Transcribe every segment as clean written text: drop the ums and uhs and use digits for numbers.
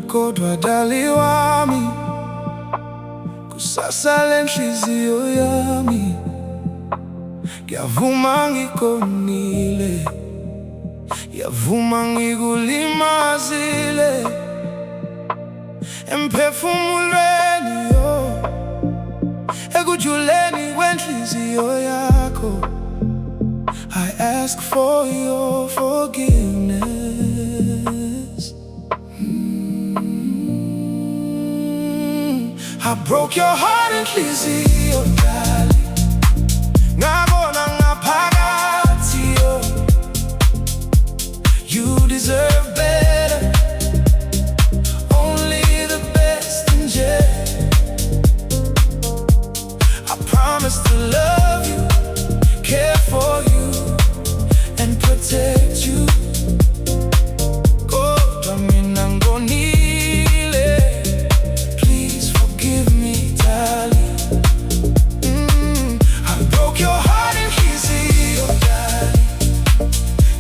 Kodwa dali wami, kusasa lenhliziyo yami, ngiyavuma ngikonile, ngiyavuma ngikulimazile emphefumulweni ekujuleni kwenhliziyo yakho. I ask for your forgiveness. I broke your heart inhliziyo dali, ngabona ngaphakathi yo. You deserve better, only the best nje. I promise to love you, care for you, and protect you. Kodwa mina ngonile, please forgive me darling. I broke your heart inhliziyo dali,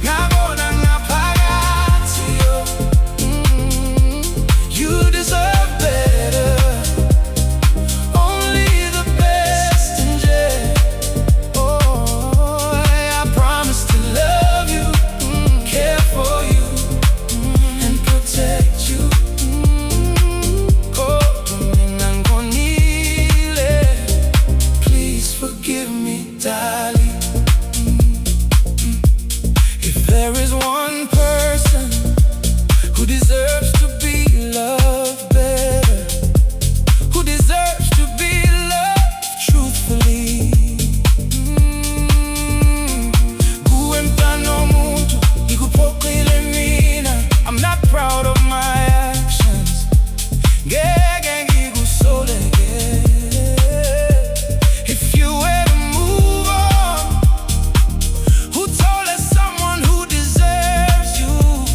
ngabona ngaphakathi yo. You deserve better, only the best nje. Oh, I promise to love you, care for you, and protect you. Kodwa mina ngonile, please forgive me darling. If there is one person who deserves to be loved better, who deserves to be loved truthfully, kuwe mntana muntu ngikuphoqile mina. I'm not proud of my actions, ngeke ngikusoleke. If you were to move on, who told us someone who deserves you?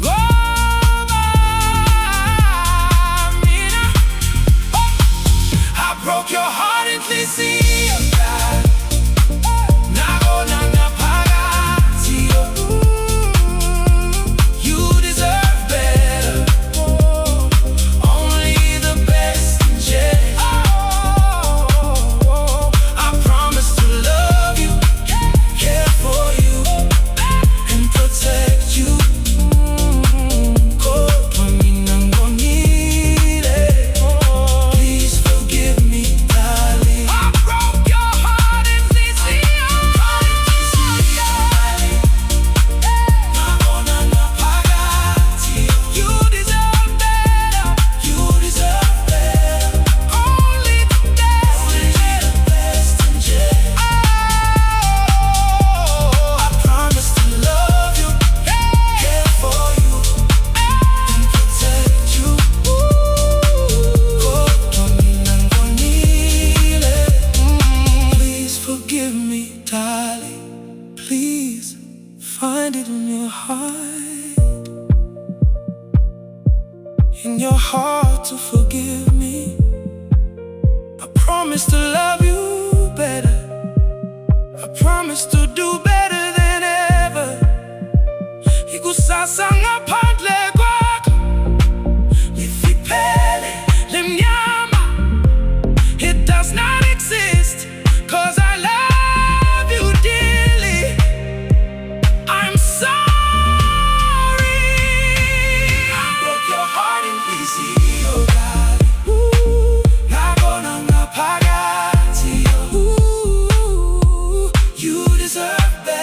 Ngoba mina, I broke your heart inhliziyo dali, ngabona ngaphakathi yo. You deserve better, only the best nje. I promise to love you, care for you, and protect you. Kodwa mina ngonile, please forgive me darling. I broke your heart inhliziyo dali, ngabona ngaphakathi yo. You deserve better, you deserve better, only the best nje. I promise to love you, care for you, and protect you. Kodwa mina ngonile, please forgive me darling. Please find it in your heart to forgive me. I promise to love you better, I promise to do better than ever. Ikusasa ngaphandle kwakho lifiphele lemnyama. It does not exist, 'cause I love you dearly. I'm sorry. I broke your heart inhliziyo dali, ngabona ngaphakathi yo. You deserve better.